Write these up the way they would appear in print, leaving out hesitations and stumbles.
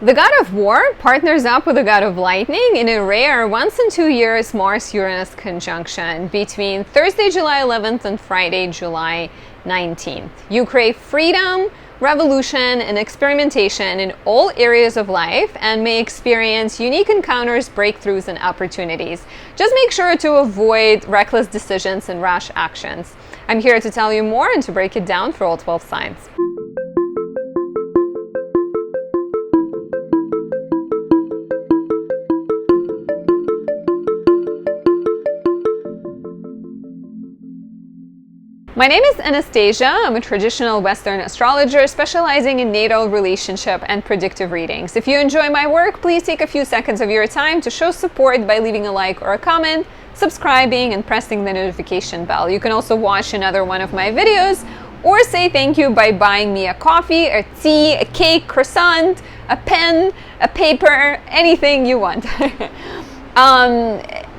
The god of war partners up with the god of lightning in a rare once in 2 years Mars Uranus conjunction between Thursday, July 11th and Friday, July 19th. You crave freedom, revolution, and experimentation in all areas of life and may experience unique encounters, breakthroughs, and opportunities. Just make sure to avoid reckless decisions and rash actions. I'm here to tell you more and to break it down for all 12 signs. My name is Anastasia. I'm a traditional Western astrologer specializing in natal, relationship, and predictive readings. If you enjoy my work, please take a few seconds of your time to show support by leaving a like or a comment, subscribing, and pressing the notification bell. You can also watch another one of my videos or say thank you by buying me a coffee, a tea, a cake, croissant, a pen, a paper, anything you want.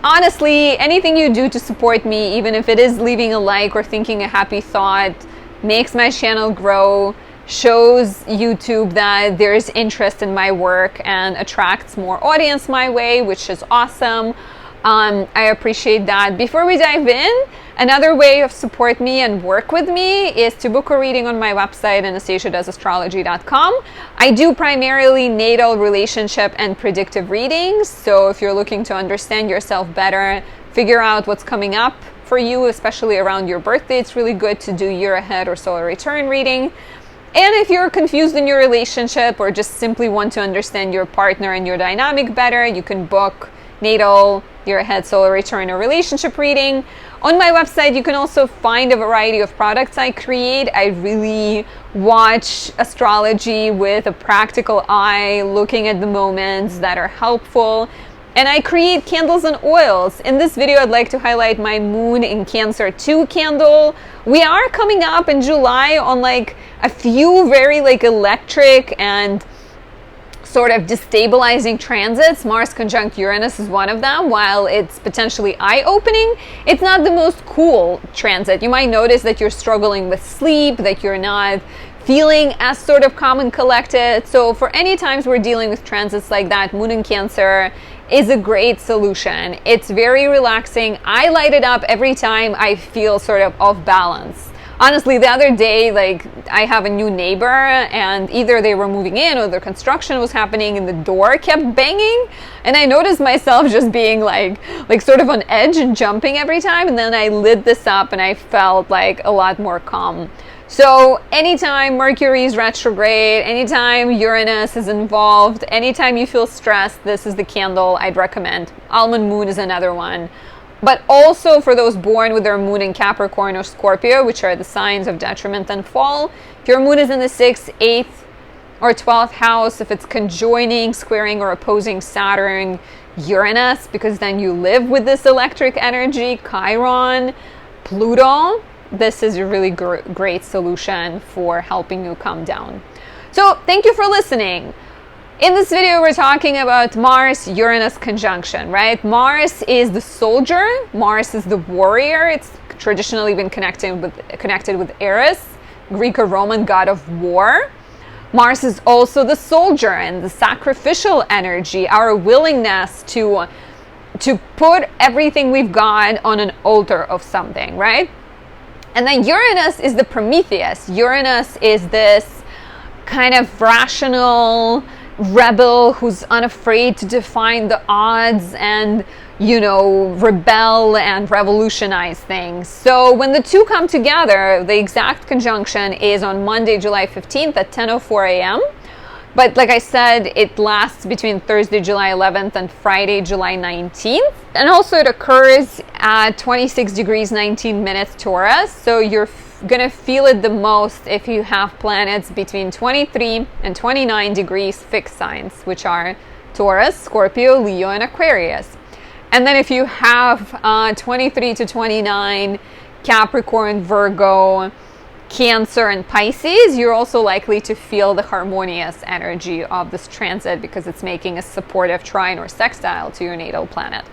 Honestly, anything you do to support me, even if it is leaving a like or thinking a happy thought, makes my channel grow, shows YouTube that there's interest in my work and attracts more audience my way, which is awesome. I appreciate that. Before we dive in, another way of support me and work with me is to book a reading on my website, anastasiadoesastrology.com. I do primarily natal, relationship, and predictive readings. So if you're looking to understand yourself better, figure out what's coming up for you, especially around your birthday, it's really good to do year ahead or solar return reading. And if you're confused in your relationship or just simply want to understand your partner and your dynamic better, you can book natal, year ahead, solar return, or relationship reading. On my website, you can also find a variety of products I create. I really watch astrology with a practical eye, looking at the moments that are helpful. And I create candles and oils. In this video, I'd like to highlight my Moon in Cancer 2 candle. We are coming up in July on like a few very electric and sort of destabilizing transits. Mars conjunct Uranus is one of them. While it's potentially eye-opening, it's not the most cool transit. You might notice that you're struggling with sleep, that you're not feeling as sort of calm and collected. So for any times we're dealing with transits like that, Moon in Cancer is a great solution. It's very relaxing. I light it up every time I feel sort of off balance. Honestly, the other day, I have a new neighbor and either they were moving in or the construction was happening and the door kept banging. And I noticed myself just being like sort of on edge and jumping every time. And then I lit this up and I felt like a lot more calm. So anytime Mercury is retrograde, anytime Uranus is involved, anytime you feel stressed, this is the candle I'd recommend. Almond Moon is another one. But also for those born with their moon in Capricorn or Scorpio, which are the signs of detriment and fall. If your moon is in the 6th, 8th, or 12th house, if it's conjoining, squaring, or opposing Saturn, Uranus, because then you live with this electric energy, Chiron, Pluto, this is a really great solution for helping you calm down. So thank you for listening. In this video, we're talking about Mars-Uranus conjunction, right? Mars is the soldier. Mars is the warrior. It's traditionally been connected with Aries, Greek or Roman god of war. Mars is also the soldier and the sacrificial energy, our willingness to put everything we've got on an altar of something, right? And then Uranus is the Prometheus. Uranus is this kind of rational rebel who's unafraid to define the odds and, rebel and revolutionize things. So when the two come together, the exact conjunction is on Monday, July 15th at 10:04 a.m. But like I said, it lasts between Thursday, July 11th and Friday, July 19th. And also it occurs at 26 degrees 19 minutes Taurus. So you're gonna feel it the most if you have planets between 23 and 29 degrees fixed signs, which are Taurus, Scorpio, Leo, and Aquarius. And then if you have 23 to 29 Capricorn, Virgo, Cancer, and Pisces, you're also likely to feel the harmonious energy of this transit because it's making a supportive trine or sextile to your natal planet.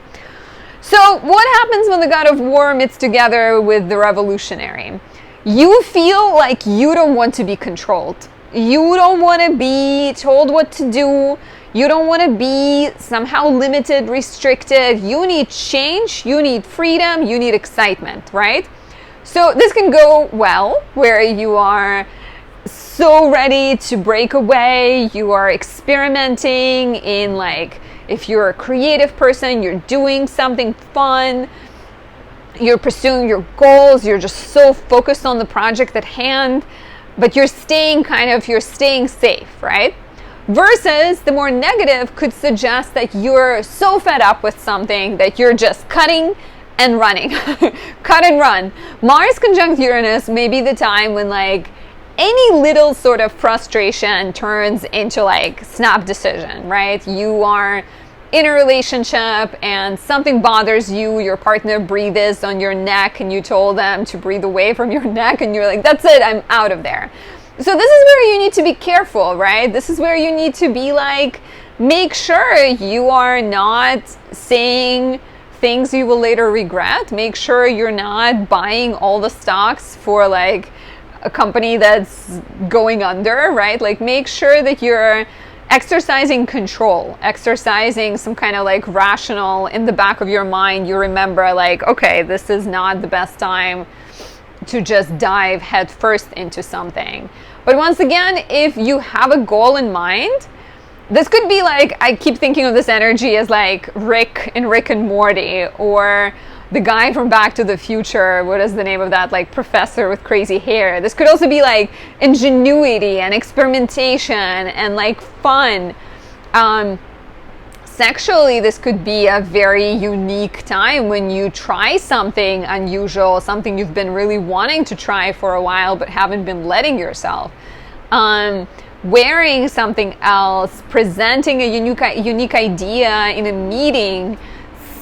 So what happens when the god of war meets together with the revolutionary? You feel like you don't want to be controlled. You don't want to be told what to do. You don't want to be somehow limited, restricted. You need change, you need freedom, you need excitement, right? So this can go well where you are so ready to break away. You are experimenting in, like, if you're a creative person, you're doing something fun, you're pursuing your goals, you're just so focused on the project at hand, but you're staying safe, right? Versus the more negative could suggest that you're so fed up with something that you're just cutting and running. Cut and run. Mars conjunct Uranus may be the time when, like, any little sort of frustration turns into, like, snap decision, right? You are in a relationship and something bothers you, your partner breathes on your neck and you told them to breathe away from your neck and you're like, that's it, I'm out of there. So this is where you need to be careful, right? This is where you need to be like, make sure you are not saying things you will later regret. Make sure you're not buying all the stocks for, like, a company that's going under, right? Like, make sure that you're exercising control, exercising some kind of, like, rational, in the back of your mind, you remember, like, okay, this is not the best time to just dive head first into something. But once again, if you have a goal in mind, this could be like, I keep thinking of this energy as like Rick in Rick and Morty, or the guy from Back to the Future. What is the name of that, like, professor with crazy hair? This could also be like ingenuity and experimentation and, like, fun. Sexually, this could be a very unique time when you try something unusual, something you've been really wanting to try for a while but haven't been letting yourself. Wearing something else, presenting a unique idea in a meeting,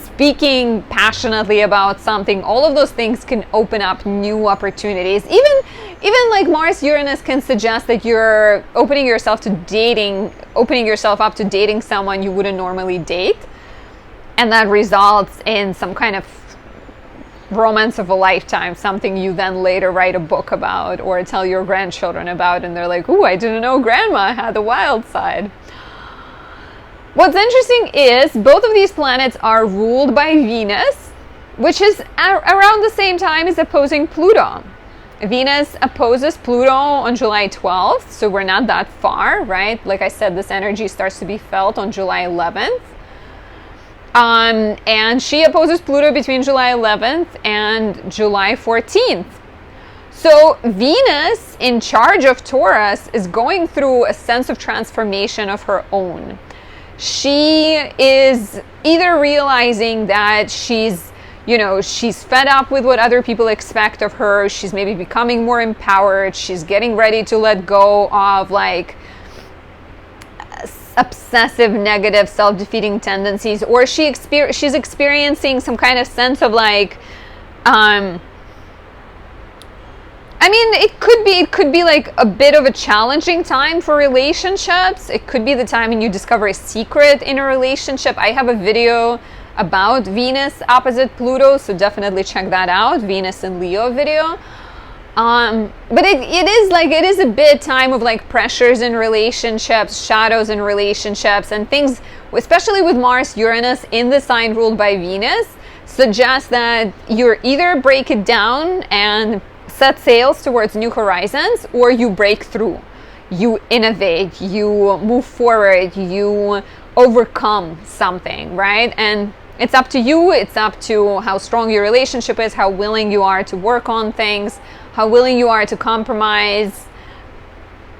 speaking passionately about something, all of those things can open up new opportunities. Even like Mars Uranus can suggest that you're opening yourself up to dating someone you wouldn't normally date, and that results in some kind of romance of a lifetime, something you then later write a book about or tell your grandchildren about, and they're like, ooh, I didn't know grandma had a wild side. What's interesting is both of these planets are ruled by Venus, which is around the same time as opposing Pluto. Venus opposes Pluto on July 12th, so we're not that far, right? Like I said, this energy starts to be felt on July 11th. And she opposes Pluto between July 11th and July 14th. So Venus, in charge of Taurus, is going through a sense of transformation of her own. She is either realizing that she's fed up with what other people expect of her. She's maybe becoming more empowered. She's getting ready to let go of, like, obsessive, negative, self-defeating tendencies, or she's experiencing some kind of sense of, like, it could be like a bit of a challenging time for relationships. It could be the time when you discover a secret in a relationship. I have a video about Venus opposite Pluto, so definitely check that out, Venus and Leo video. But it is a bit time of, like, pressures in relationships, shadows in relationships, and things, especially with Mars Uranus in the sign ruled by Venus, suggest that you're either break it down and set sails towards new horizons, or you break through, you innovate, you move forward, you overcome something, right? And it's up to you. It's up to how strong your relationship is, how willing you are to work on things, how willing you are to compromise,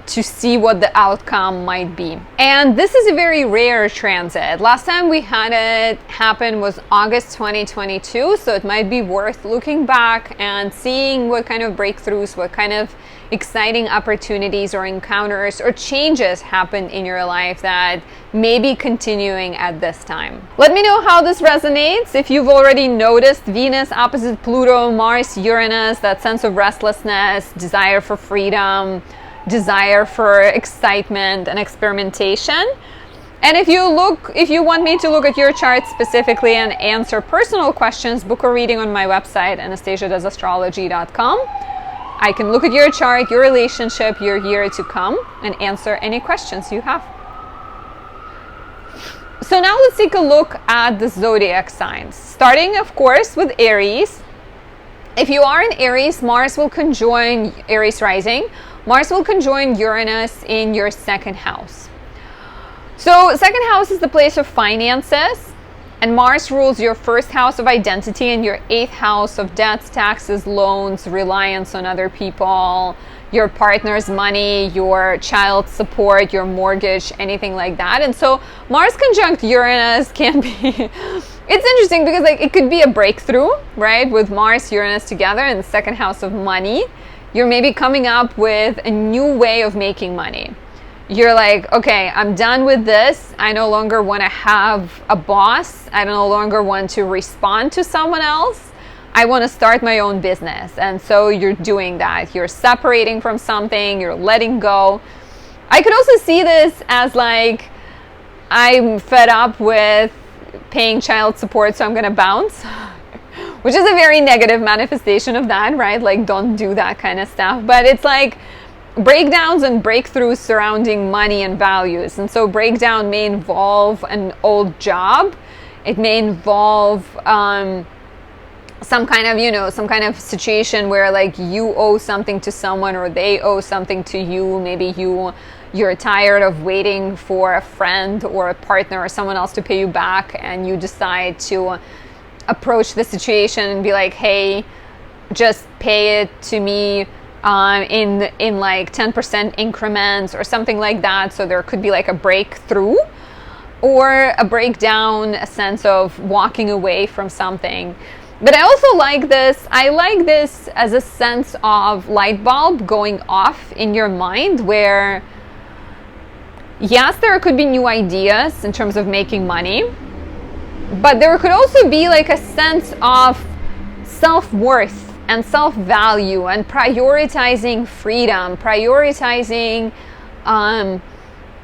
to see what the outcome might be. And this is a very rare transit. Last time we had it happen was August 2022, so it might be worth looking back and seeing what kind of breakthroughs, what kind of exciting opportunities or encounters or changes happened in your life that may be continuing at this time. Let me know how this resonates. If you've already noticed Venus opposite Pluto, Mars, Uranus, that sense of restlessness, desire for freedom, desire for excitement and experimentation. And if you want me to look at your chart specifically and answer personal questions, book a reading on my website, anastasiadoesastrology.com. I can look at your chart, your relationship, your year to come, and answer any questions you have. So now let's take a look at the zodiac signs, starting of course with Aries. If you are in Aries, Mars will conjoin Aries rising. Mars will conjoin Uranus in your second house. So second house is the place of finances, and Mars rules your first house of identity and your 8th house of debts, taxes, loans, reliance on other people, your partner's money, your child's support, your mortgage, anything like that. And so Mars conjunct Uranus can be it's interesting because like it could be a breakthrough, right? With Mars, Uranus together in the second house of money, you're maybe coming up with a new way of making money. You're like, okay, I'm done with this. I no longer want to have a boss. I no longer want to respond to someone else. I want to start my own business. And so you're doing that. You're separating from something. You're letting go. I could also see this as like, I'm fed up with paying child support, so I'm going to bounce. Which is a very negative manifestation of that, right? Like, don't do that kind of stuff. But it's like breakdowns and breakthroughs surrounding money and values. And so breakdown may involve an old job. It may involve some kind of situation where like you owe something to someone or they owe something to you. Maybe you're tired of waiting for a friend or a partner or someone else to pay you back, and you decide to approach the situation and be like, hey, just pay it to me in like 10% increments or something like that. So there could be like a breakthrough or a breakdown, a sense of walking away from something. But I also like this. I like this as a sense of light bulb going off in your mind where, yes, there could be new ideas in terms of making money, but there could also be like a sense of self-worth and self-value and prioritizing freedom, prioritizing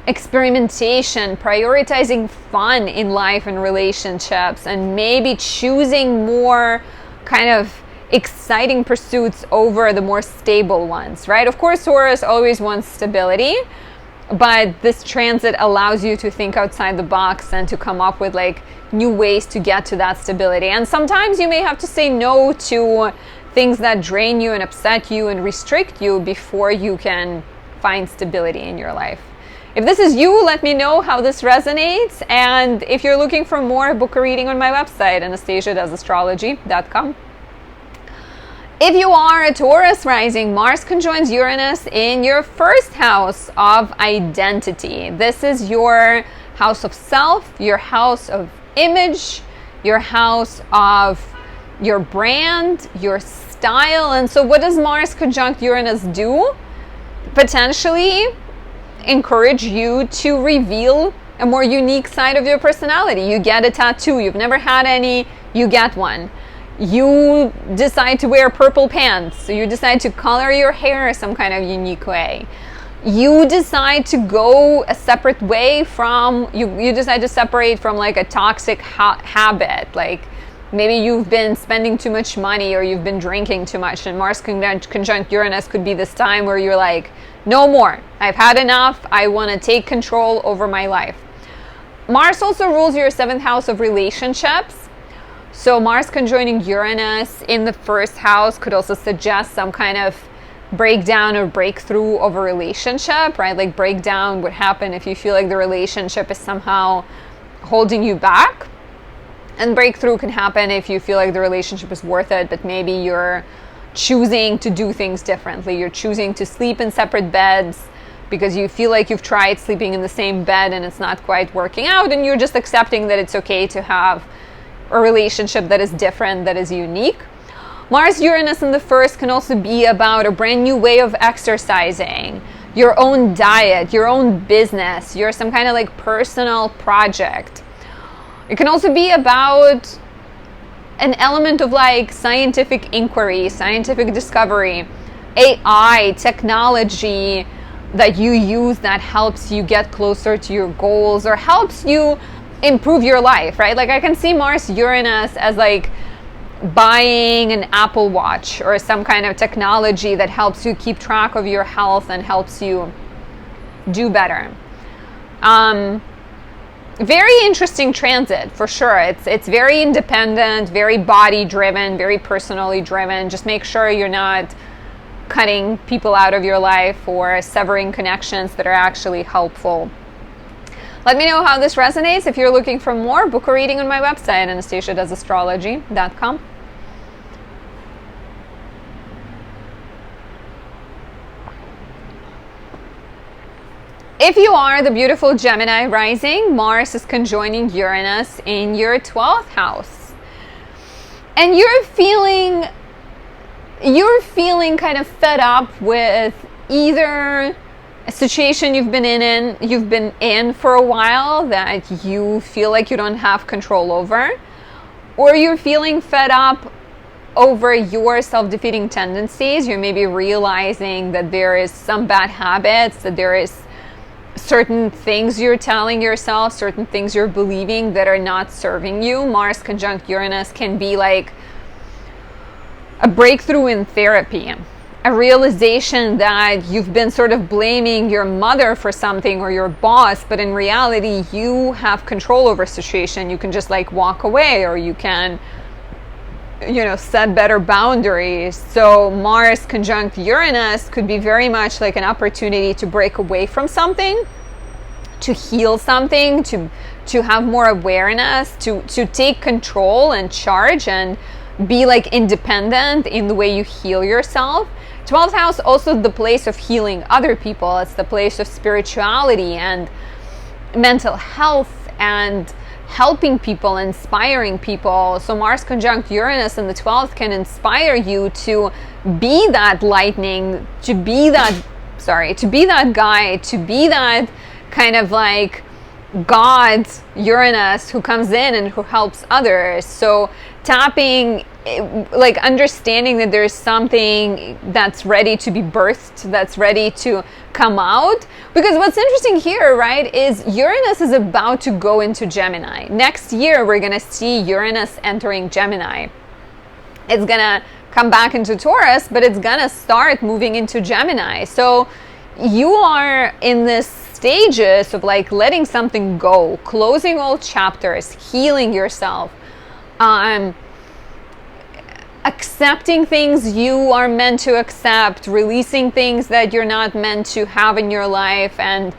experimentation, prioritizing fun in life and relationships, and maybe choosing more kind of exciting pursuits over the more stable ones, right? Of course, Taurus always wants stability, but this transit allows you to think outside the box and to come up with like new ways to get to that stability. And sometimes you may have to say no to things that drain you and upset you and restrict you before you can find stability in your life. If this is you, let me know how this resonates. And if you're looking for more, book a reading on my website, anastasiadoesastrology.com. If you are a Taurus rising, Mars conjoins Uranus in your first house of identity. This is your house of self, your house of image, your house of your brand, your style. And so what does Mars conjunct Uranus do? Potentially encourage you to reveal a more unique side of your personality. You get a tattoo, you've never had any, you get one. You decide to wear purple pants, so you decide to color your hair some kind of unique way. You decide to go a separate way from, you decide to separate from like a toxic habit, like maybe you've been spending too much money or you've been drinking too much, and Mars conjunct Uranus could be this time where you're like, no more, I've had enough, I want to take control over my life. Mars also rules your 7th house of relationships. So Mars conjoining Uranus in the first house could also suggest some kind of breakdown or breakthrough of a relationship, right? Like breakdown would happen if you feel like the relationship is somehow holding you back. And breakthrough can happen if you feel like the relationship is worth it, but maybe you're choosing to do things differently. You're choosing to sleep in separate beds because you feel like you've tried sleeping in the same bed and it's not quite working out, and you're just accepting that it's okay to have a relationship that is different, that is unique. Mars Uranus in the first can also be about a brand new way of exercising, your own diet, your own business, your some kind of like personal project. It can also be about an element of like scientific inquiry, scientific discovery, AI, technology that you use that helps you get closer to your goals or helps you improve your life, right? Like I can see Mars Uranus as like buying an Apple Watch or some kind of technology that helps you keep track of your health and helps you do better. Very interesting transit for sure. It's very independent, very body driven, very personally driven. Just make sure you're not cutting people out of your life or severing connections that are actually helpful. Let me know how this resonates. If you're looking for more, book a reading on my website, anastasiadoesastrology.com. If you are the beautiful Gemini rising, Mars is conjoining Uranus in your 12th house. And you're feeling kind of fed up with either a situation you've been in for a while that you feel like you don't have control over, or you're feeling fed up over your self-defeating tendencies. You're maybe realizing that there is some bad habits, that there is certain things you're telling yourself, certain things you're believing that are not serving you. Mars conjunct Uranus can be like a breakthrough in therapy, a realization that you've been sort of blaming your mother for something or your boss, but in reality you have control over a situation. You can just like walk away, or you can, set better boundaries. So Mars conjunct Uranus could be very much like an opportunity to break away from something, to heal something, to have more awareness, to take control and charge and be like independent in the way you heal yourself. 12th house also the place of healing other people. It's the place of spirituality and mental health and helping people, inspiring people. So Mars conjunct Uranus in the 12th can inspire you to be that lightning, to be that guy, to be that kind of like God Uranus who comes in and who helps others. So tapping, like understanding that there's something that's ready to be birthed, that's ready to come out. Because what's interesting here, right, is Uranus is about to go into Gemini. Next year, we're going to see Uranus entering Gemini. It's going to come back into Taurus, but it's going to start moving into Gemini. So you are in this stages of like letting something go, closing old chapters, healing yourself, accepting things you are meant to accept, releasing things that you're not meant to have in your life, and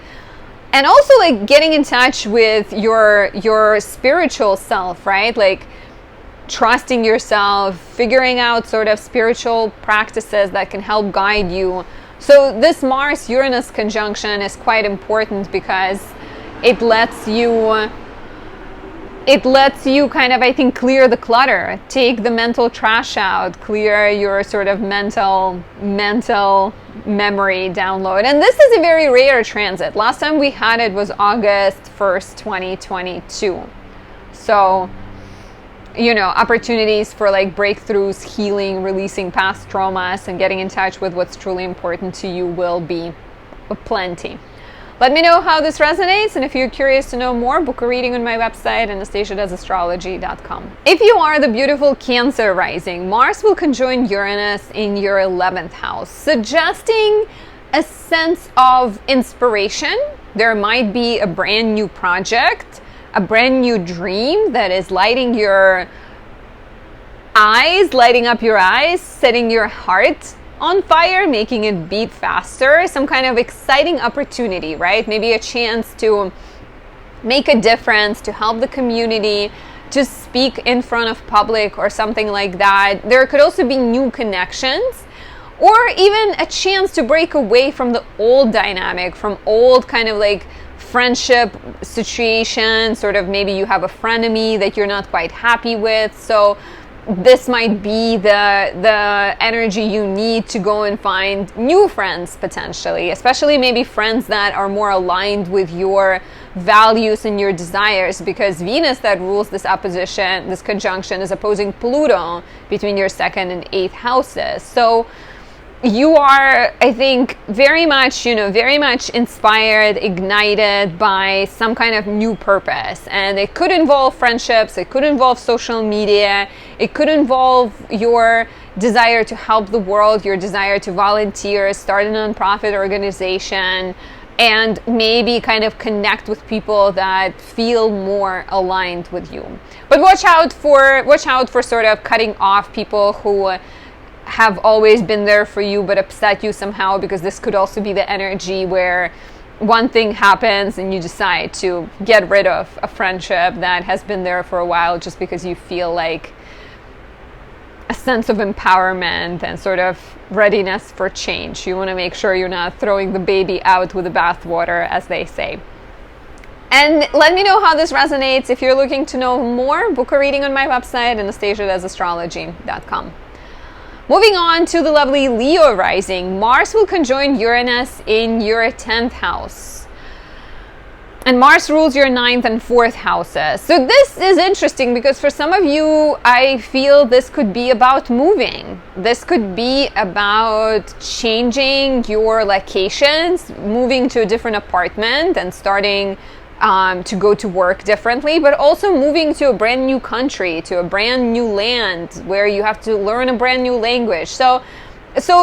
also like getting in touch with your spiritual self, right? Like trusting yourself, figuring out sort of spiritual practices that can help guide you. So this Mars-Uranus conjunction is quite important because it lets you kind of, I think, clear the clutter, take the mental trash out, clear your sort of mental memory download. And this is a very rare transit. Last time we had it was August 1st, 2022. So, opportunities for like breakthroughs, healing, releasing past traumas, and getting in touch with what's truly important to you will be plenty. Let me know how this resonates, and if you're curious to know more, book a reading on my website, anastasiadoesastrology.com. If you are the beautiful Cancer rising, Mars will conjoin Uranus in your 11th house, suggesting a sense of inspiration. There might be a brand new project, a brand new dream that is lighting up your eyes, setting your heart on fire, making it beat faster, some kind of exciting opportunity, right? Maybe a chance to make a difference, to help the community, to speak in front of public or something like that. There could also be new connections, or even a chance to break away from the old dynamic, from old kind of like friendship situation, sort of maybe you have a frenemy that you're not quite happy with. So this might be the energy you need to go and find new friends potentially, especially maybe friends that are more aligned with your values and your desires, because Venus that rules this opposition, this conjunction, is opposing Pluto between your 2nd and 8th houses. So you are, I think, very much, very much inspired, ignited by some kind of new purpose. And it could involve friendships, it could involve social media, it could involve your desire to help the world, your desire to volunteer, start a nonprofit organization, and maybe kind of connect with people that feel more aligned with you. But watch out for sort of cutting off people who have always been there for you but upset you somehow, because this could also be the energy where one thing happens and you decide to get rid of a friendship that has been there for a while just because you feel like a sense of empowerment and sort of readiness for change. You want to make sure you're not throwing the baby out with the bathwater, as they say. And let me know how this resonates. If you're looking to know more, book a reading on my website, anastasiadoesastrology.com. Moving on to the lovely Leo rising, Mars will conjoin Uranus in your 10th house. And Mars rules your 9th and 4th houses. So this is interesting because for some of you, I feel this could be about moving. This could be about changing your locations, moving to a different apartment and starting to go to work differently, but also moving to a brand new country, to a brand new land where you have to learn a brand new language. So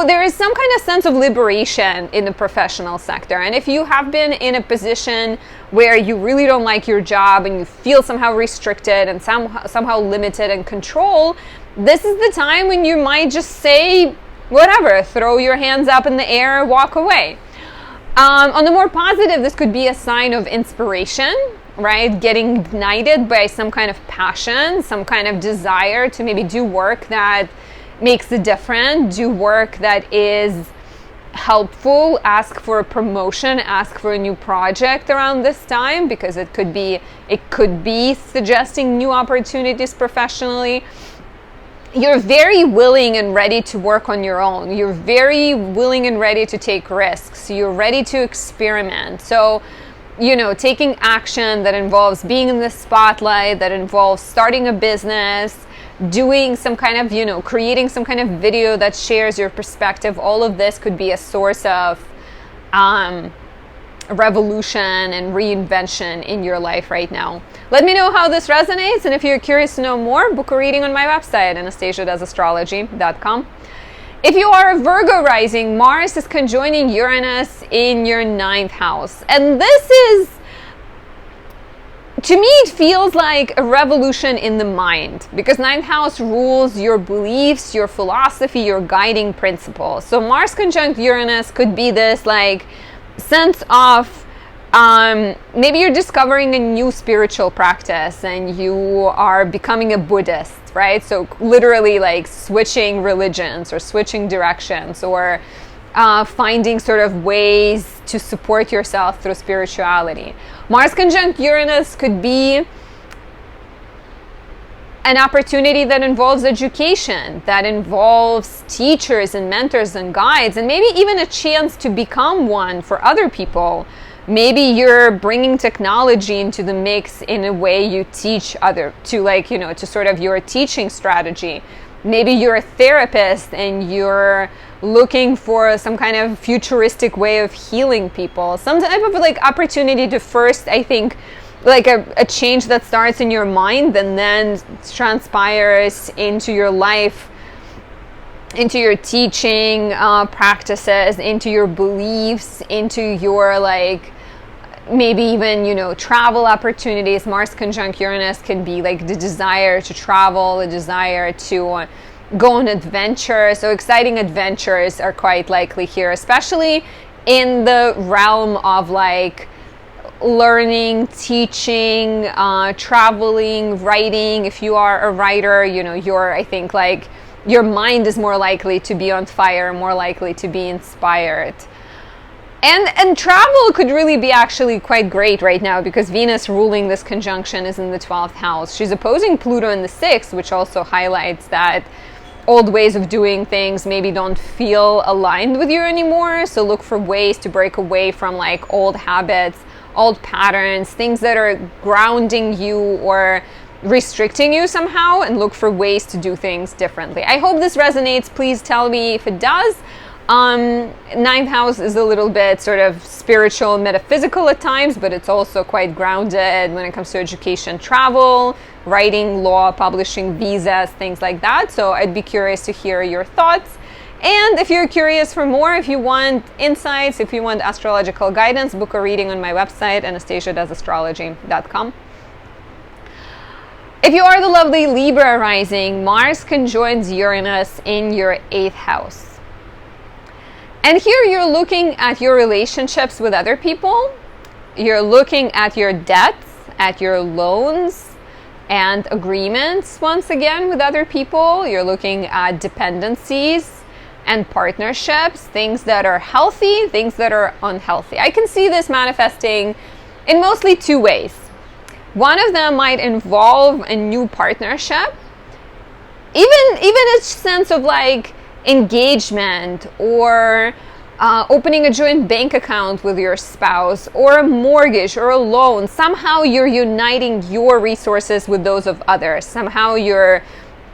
there is some kind of sense of liberation in the professional sector. And if you have been in a position where you really don't like your job and you feel somehow restricted and somehow limited and controlled, this is the time when you might just say, whatever, throw your hands up in the air, walk away. On the more positive, this could be a sign of inspiration, right? Getting ignited by some kind of passion, some kind of desire to maybe do work that makes a difference, do work that is helpful, ask for a promotion, ask for a new project around this time, because it could be suggesting new opportunities professionally. You're very willing and ready to work on your own. You're very willing and ready to take risks. You're ready to experiment. So, taking action that involves being in the spotlight, that involves starting a business, doing some kind of, creating some kind of video that shares your perspective. All of this could be a source of revolution and reinvention in your life right now. Let me know how this resonates, and if you're curious to know more, book a reading on my website, anastasiadoesastrology.com. If you are a Virgo rising, Mars is conjoining Uranus in your 9th house. And this is, to me, it feels like a revolution in the mind, because 9th house rules your beliefs, your philosophy, your guiding principles. So Mars conjunct Uranus could be this like sense of maybe you're discovering a new spiritual practice and you are becoming a Buddhist, right? So literally like switching religions or switching directions, or finding sort of ways to support yourself through spirituality. Mars conjunct Uranus could be an opportunity that involves education, that involves teachers and mentors and guides, and maybe even a chance to become one for other people. Maybe you're bringing technology into the mix in a way you teach to sort of your teaching strategy. Maybe you're a therapist and you're looking for some kind of futuristic way of healing people. Some type of like opportunity to first, I think, like a change that starts in your mind and then transpires into your life, into your teaching practices, into your beliefs, into your maybe even travel opportunities. Mars conjunct Uranus can be like the desire to travel, the desire to go on adventure. So exciting adventures are quite likely here, especially in the realm of learning, teaching, traveling, writing. If you are a writer, I think your mind is more likely to be on fire, more likely to be inspired. And travel could really be actually quite great right now, because Venus ruling this conjunction is in the 12th house. She's opposing Pluto in the 6th, which also highlights that old ways of doing things maybe don't feel aligned with you anymore. So look for ways to break away from old habits, old patterns, things that are grounding you or restricting you somehow, and look for ways to do things differently. I hope this resonates. Please tell me if it does. Ninth house is a little bit sort of spiritual, metaphysical at times, but it's also quite grounded when it comes to education, travel, writing, law, publishing, visas, things like that. So I'd be curious to hear your thoughts. And if you're curious for more, if you want insights, if you want astrological guidance, book a reading on my website, anastasiadoesastrology.com. If you are the lovely Libra rising, Mars conjoins Uranus in your 8th house. And here you're looking at your relationships with other people. You're looking at your debts, at your loans and agreements once again with other people. You're looking at dependencies and partnerships, things that are healthy, things that are unhealthy. I can see this manifesting in mostly two ways. One of them might involve a new partnership, even a sense of like engagement or opening a joint bank account with your spouse or a mortgage or a loan. Somehow you're uniting your resources with those of others. Somehow you're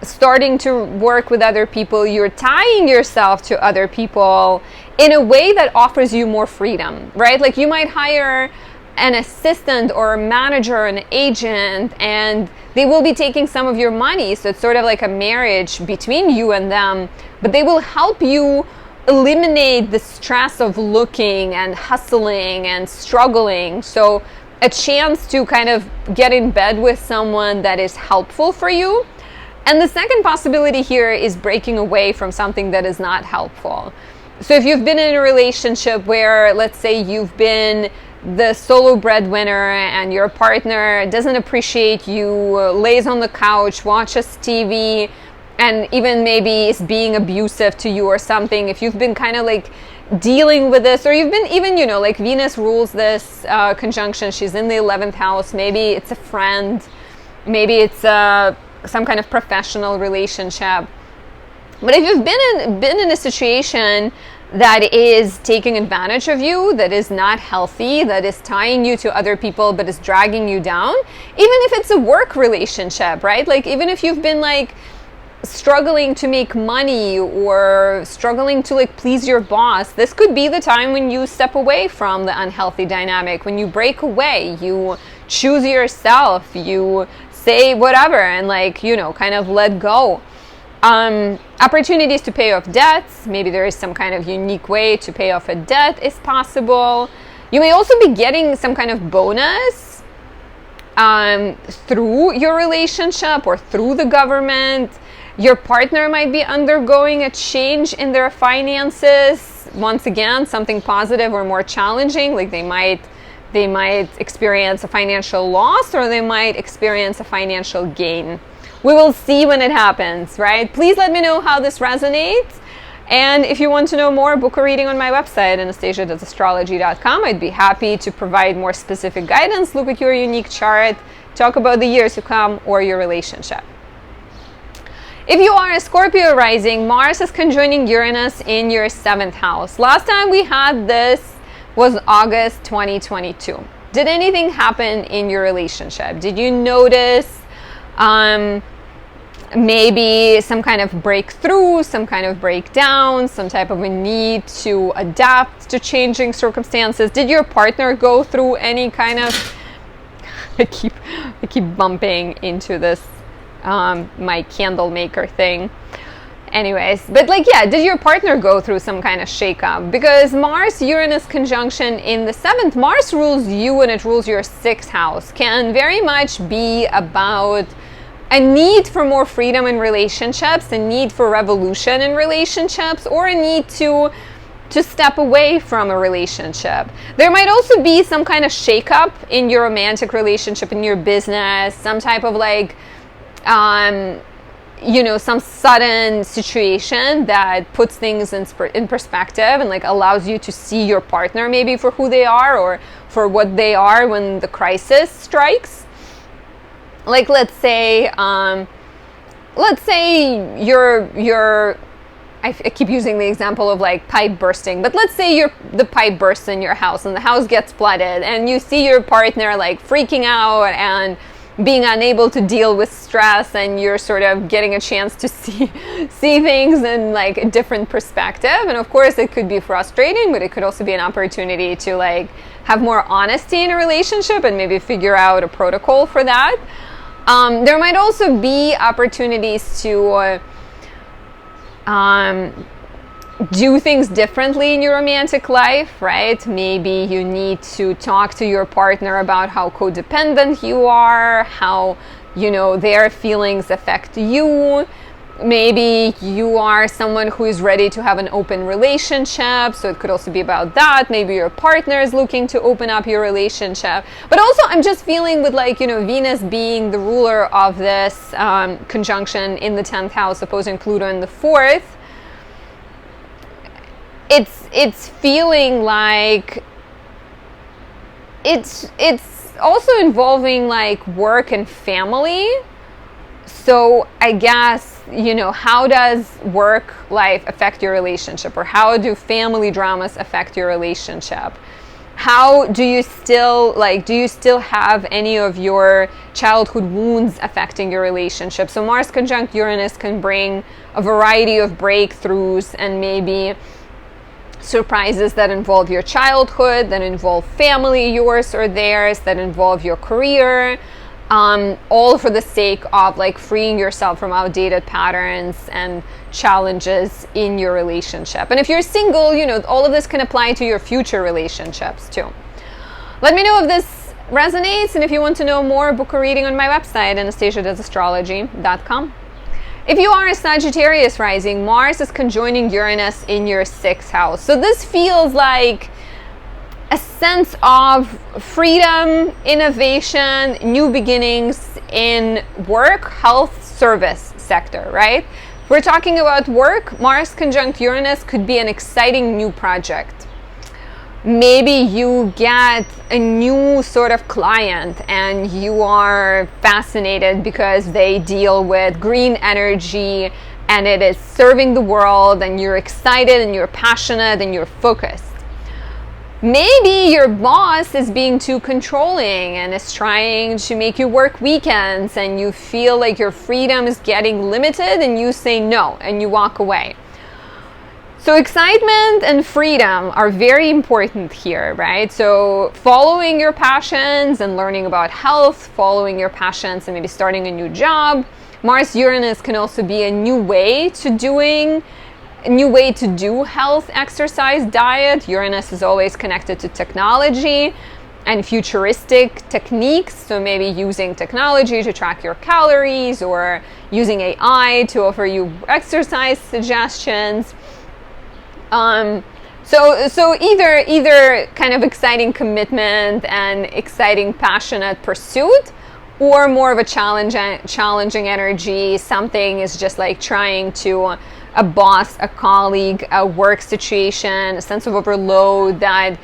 starting to work with other people. You're tying yourself to other people in a way that offers you more freedom, right? Like you might hire an assistant or a manager or an agent, and they will be taking some of your money. So it's sort of like a marriage between you and them, but they will help you eliminate the stress of looking and hustling and struggling. So a chance to kind of get in bed with someone that is helpful for you. And the second possibility here is breaking away from something that is not helpful. So if you've been in a relationship where, let's say, you've been the solo breadwinner and your partner doesn't appreciate you, lays on the couch, watches TV, and even maybe is being abusive to you or something, if you've been kind of like dealing with this, or you've been even, you know, like Venus rules this conjunction, she's in the 11th house, maybe it's a friend, maybe it's some kind of professional relationship. But if you've been in a situation that is taking advantage of you, that is not healthy, that is tying you to other people, but is dragging you down, even if it's a work relationship, right? Like even if you've been like struggling to make money or struggling to like please your boss, this could be the time when you step away from the unhealthy dynamic, when you break away, you choose yourself, you say whatever and like, you know, kind of let go. Opportunities to pay off debts. Maybe there is some kind of unique way to pay off a debt is possible. You may also be getting some kind of bonus through your relationship or through the government. Your partner might be undergoing a change in their finances. Once again, something positive or more challenging, like they might experience a financial loss or they might experience a financial gain. We will see when it happens, right? Please let me know how this resonates. And if you want to know more, book a reading on my website, Anastasia.astrology.com. I'd be happy to provide more specific guidance, look at your unique chart, talk about the years to come or your relationship. If you are a Scorpio rising, Mars is conjoining Uranus in your 7th house. Last time we had this was August 2022. Did anything happen in your relationship? Did you notice maybe some kind of breakthrough, some kind of breakdown, some type of a need to adapt to changing circumstances? Did your partner go through any kind of I keep bumping into this my candle maker thing. Anyways, but like, yeah, did your partner go through some kind of shakeup? Because Mars-Uranus conjunction in the 7th, Mars rules you and it rules your 6th house, can very much be about a need for more freedom in relationships, a need for revolution in relationships, or a need to step away from a relationship. There might also be some kind of shakeup in your romantic relationship, in your business, some type of like, you know, some sudden situation that puts things in perspective and like allows you to see your partner maybe for who they are or for what they are when the crisis strikes. Like let's say you're I keep using the example of like pipe bursting, but let's say the pipe bursts in your house and the house gets flooded and you see your partner like freaking out and being unable to deal with stress, and you're sort of getting a chance to see things in like a different perspective. And of course it could be frustrating, but it could also be an opportunity to like have more honesty in a relationship and maybe figure out a protocol for that. There might also be opportunities to do things differently in your romantic life, right? Maybe you need to talk to your partner about how codependent you are, how, you know, their feelings affect you. Maybe you are someone who is ready to have an open relationship, so it could also be about that. Maybe your partner is looking to open up your relationship. But also I'm just feeling with like, you know, Venus being the ruler of this conjunction in the 10th house opposing Pluto in the 4th, it's feeling like it's also involving like work and family. So I guess, you know, how does work life affect your relationship, or how do family dramas affect your relationship? How do you still have any of your childhood wounds affecting your relationship? So Mars conjunct Uranus can bring a variety of breakthroughs and maybe surprises that involve your childhood, that involve family, yours or theirs, that involve your career, all for the sake of like freeing yourself from outdated patterns and challenges in your relationship. And if you're single, you know, all of this can apply to your future relationships too. Let me know if this resonates, and if you want to know more, book a reading on my website, anastasiadoesastrology.com. If you are a Sagittarius rising, Mars is conjoining Uranus in your 6th house. So this feels like a sense of freedom, innovation, new beginnings in work, health, service sector, right? If we're talking about work, Mars conjunct Uranus could be an exciting new project. Maybe you get a new sort of client and you are fascinated because they deal with green energy and it is serving the world, and you're excited and you're passionate and you're focused. Maybe your boss is being too controlling and is trying to make you work weekends, and you feel like your freedom is getting limited and you say no and you walk away. So excitement and freedom are very important here, right? So following your passions and learning about health, following your passions and maybe starting a new job. Mars Uranus can also be a new way to do health, exercise, diet. Uranus is always connected to technology and futuristic techniques. So maybe using technology to track your calories, or using AI to offer you exercise suggestions. So either kind of exciting commitment and exciting passionate pursuit, or more of a challenging energy. Something is just like trying to, a boss, a colleague, a work situation, a sense of overload that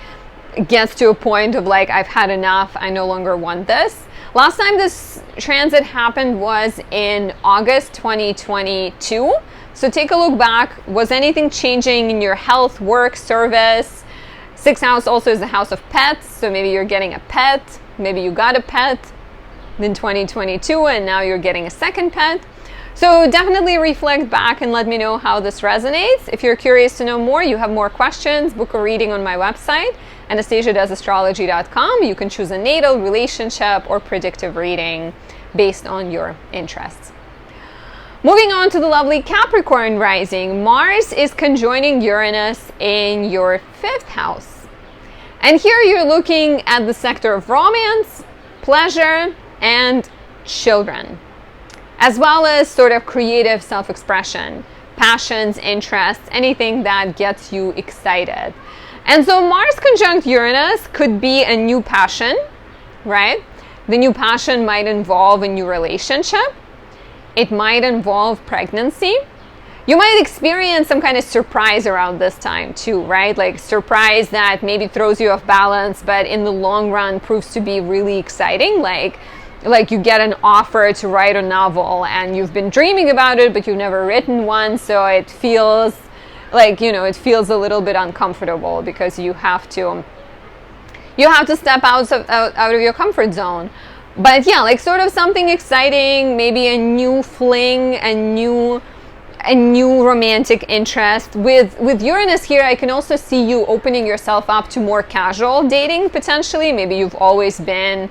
gets to a point of like, I've had enough, I no longer want this. Last time this transit happened was in August 2022. So take a look back. Was anything changing in your health, work, service? 6th house also is the house of pets. So maybe you're getting a pet. Maybe you got a pet in 2022 and now you're getting a second pet. So definitely reflect back and let me know how this resonates. If you're curious to know more, you have more questions, book a reading on my website, AnastasiaDoesAstrology.com. You can choose a natal, relationship, or predictive reading based on your interests. Moving on to the lovely Capricorn rising, Mars is conjoining Uranus in your 5th house. And here you're looking at the sector of romance, pleasure, and children, as well as sort of creative self-expression, passions, interests, anything that gets you excited. And so Mars conjunct Uranus could be a new passion, right? The new passion might involve a new relationship. It might involve pregnancy. You might experience some kind of surprise around this time too, right? Like surprise that maybe throws you off balance, but in the long run proves to be really exciting. Like you get an offer to write a novel and you've been dreaming about it, but you've never written one. So it feels like, you know, it feels a little bit uncomfortable because you have to step out of your comfort zone. But yeah, like sort of something exciting, maybe a new fling, a new romantic interest. With Uranus here, I can also see you opening yourself up to more casual dating potentially. Maybe you've always been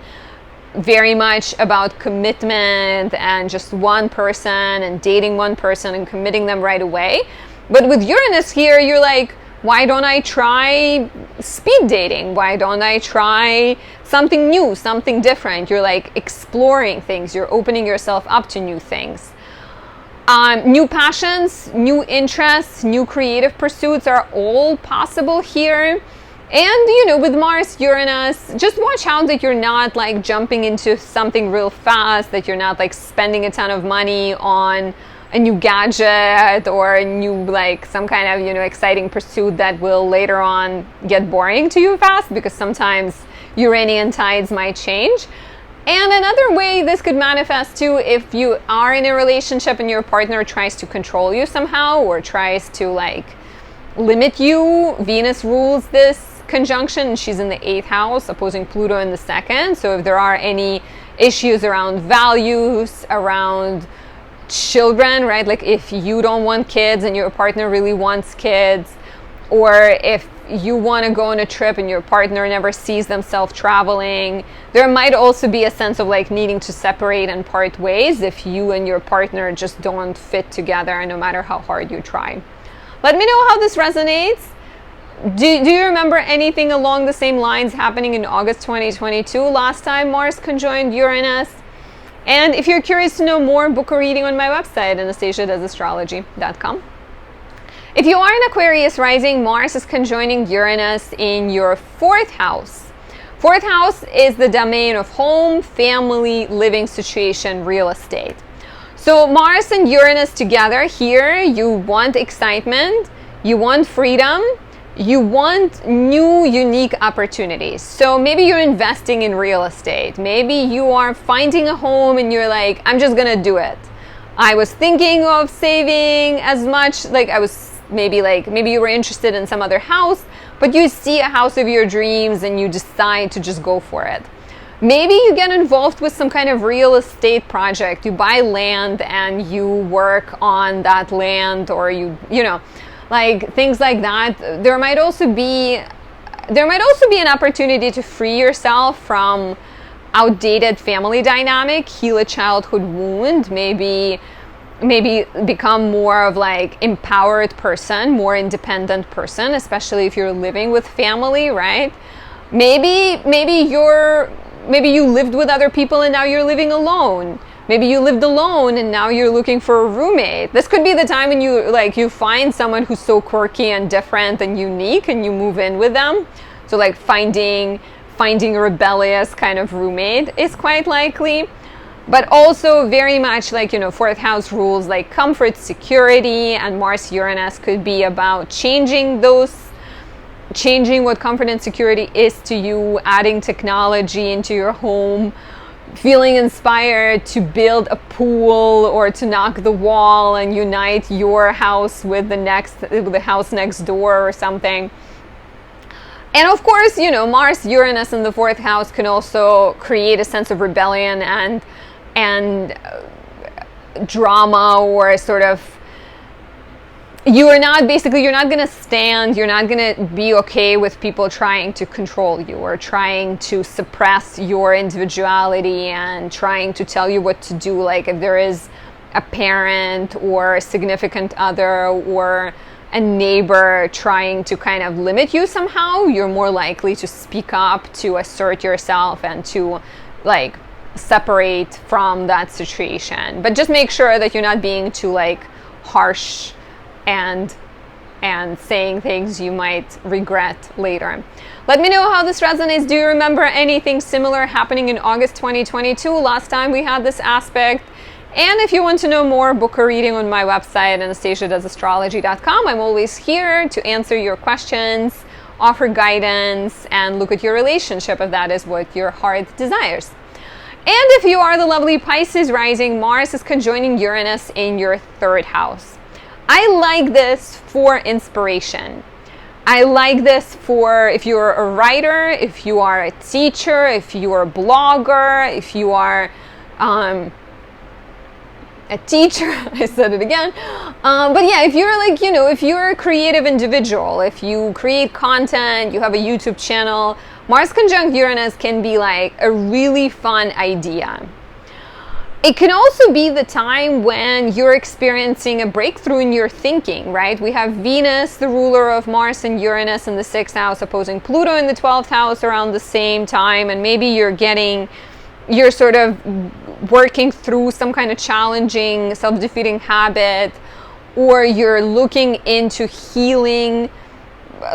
very much about commitment and just one person and dating one person and committing them right away. But with Uranus here, you're like, why don't I try speed dating? Why don't I try something new, something different? You're like exploring things. You're opening yourself up to new things. New passions, new interests, new creative pursuits are all possible here. And, you know, with Mars, Uranus, just watch out that you're not like jumping into something real fast, that you're not like spending a ton of money on a new gadget or a new, like some kind of, you know, exciting pursuit that will later on get boring to you fast, because sometimes Uranian tides might change. And another way this could manifest too, if you are in a relationship and your partner tries to control you somehow or tries to like limit you. Venus rules this conjunction. She's in the 8th house, opposing Pluto in the 2nd. So if there are any issues around values, around children, right? Like if you don't want kids and your partner really wants kids, or if you want to go on a trip and your partner never sees themselves traveling, there might also be a sense of like needing to separate and part ways if you and your partner just don't fit together no matter how hard you try. Let me know how this resonates. Do you remember anything along the same lines happening in August 2022, last time Mars conjoined Uranus? And if you're curious to know more, book a reading on my website, anastasiadoesastrology.com. If you are an Aquarius rising, Mars is conjoining Uranus in your 4th house. 4th house is the domain of home, family, living situation, real estate. So Mars and Uranus together here, you want excitement, you want freedom, you want new, unique opportunities. So maybe you're investing in real estate. Maybe you are finding a home and you're like, I'm just gonna do it. I was thinking of saving as much, like I was maybe you were interested in some other house, but you see a house of your dreams and you decide to just go for it. Maybe you get involved with some kind of real estate project. You buy land and you work on that land, or you know, like things like that. There might also be an opportunity to free yourself from outdated family dynamic, heal a childhood wound, maybe become more of like empowered person, more independent person, especially if you're living with family, right? Maybe you lived with other people and now you're living alone. Maybe you lived alone and now you're looking for a roommate. This could be the time when you find someone who's so quirky and different and unique and you move in with them. So like finding a rebellious kind of roommate is quite likely. But also very much like, you know, 4th house rules like comfort, security, and Mars Uranus could be about changing what comfort and security is to you, adding technology into your home, feeling inspired to build a pool or to knock the wall and unite your house with the house next door or something. And of course, you know, Mars Uranus in the 4th house can also create a sense of rebellion and drama, or sort of you're not going to be okay with people trying to control you or trying to suppress your individuality and trying to tell you what to do. Like if there is a parent or a significant other or a neighbor trying to kind of limit you somehow, you're more likely to speak up, to assert yourself, and to like separate from that situation. But just make sure that you're not being too like harsh and saying things you might regret later. Let me know how this resonates. Do you remember anything similar happening in August 2022? Last time we had this aspect. And if you want to know more, book a reading on my website, anastasiadoesastrology.com. I'm always here to answer your questions, offer guidance, and look at your relationship if that is what your heart desires. And if you are the lovely Pisces rising, Mars is conjoining Uranus in your 3rd house. I like this for inspiration. I like this for if you're a writer, if you are a teacher, if you are a blogger, if you are a teacher, I said it again. But yeah, if you're like, you know, if you're a creative individual, if you create content, you have a YouTube channel, Mars conjunct Uranus can be like a really fun idea. It can also be the time when you're experiencing a breakthrough in your thinking, right? We have Venus, the ruler of Mars and Uranus, in the 6th house, opposing Pluto in the 12th house around the same time. And maybe you're sort of working through some kind of challenging, self-defeating habit, or you're looking into healing,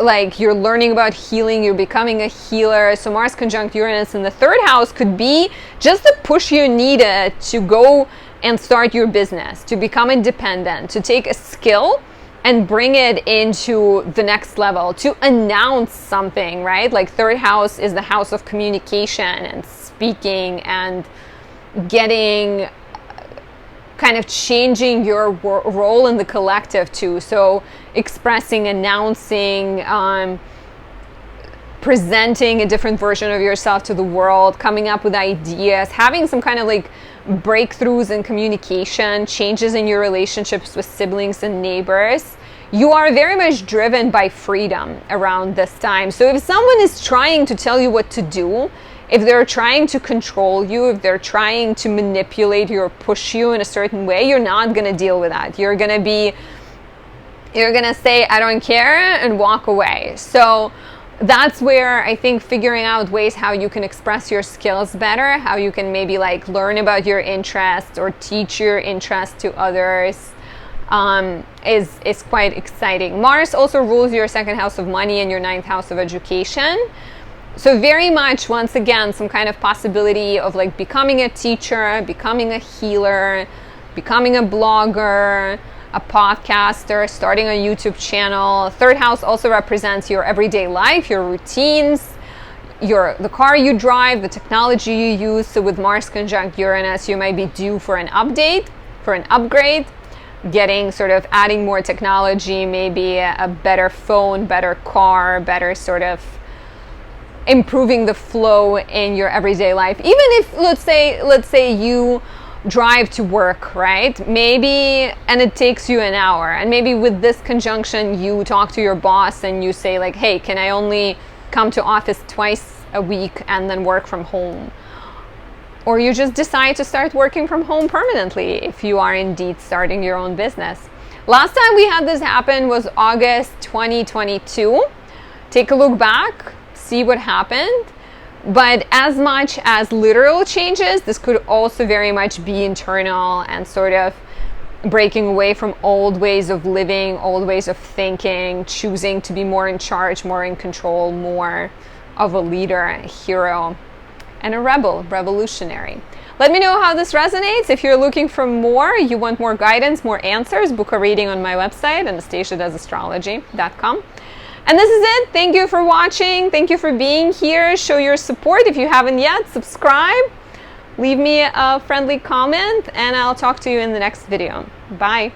like you're learning about healing, you're becoming a healer. So Mars conjunct Uranus in the 3rd house could be just the push you needed to go and start your business, to become independent, to take a skill and bring it into the next level, to announce something, right? Like 3rd house is the house of communication and speaking and getting, kind of changing your role in the collective too. So expressing, announcing, presenting a different version of yourself to the world, coming up with ideas, having some kind of like breakthroughs in communication, changes in your relationships with siblings and neighbors. You are very much driven by freedom around this time. So if someone is trying to tell you what to do, if they're trying to control you, if they're trying to manipulate you or push you in a certain way, you're not going to deal with that. You're going to say, I don't care, and walk away. So that's where I think figuring out ways how you can express your skills better, how you can maybe like learn about your interests or teach your interests to others, is quite exciting. Mars also rules your 2nd house of money and your 9th house of education. So very much, once again, some kind of possibility of like becoming a teacher, becoming a healer, becoming a blogger, a podcaster, starting a YouTube channel. 3rd house also represents your everyday life, your routines, the car you drive, the technology you use. So with Mars conjunct Uranus, you might be due for an update, for an upgrade, adding more technology, maybe a better phone, better car, better sort of improving the flow in your everyday life. Even if let's say you drive to work, right? Maybe, and it takes you an hour, and maybe with this conjunction you talk to your boss and you say like, hey, can I only come to office twice a week and then work from home? Or you just decide to start working from home permanently if you are indeed starting your own business. Last time we had this happen was August 2022. Take a look back, see what happened. But as much as literal changes, this could also very much be internal and sort of breaking away from old ways of living, old ways of thinking, choosing to be more in charge, more in control, more of a leader, a hero, and a rebel, revolutionary. Let me know how this resonates. If you're looking for more, you want more guidance, more answers, book a reading on my website, anastasiadoesastrology.com. And this is it. Thank you for watching. Thank you for being here. Show your support. If you haven't yet, subscribe. Leave me a friendly comment, and I'll talk to you in the next video. Bye.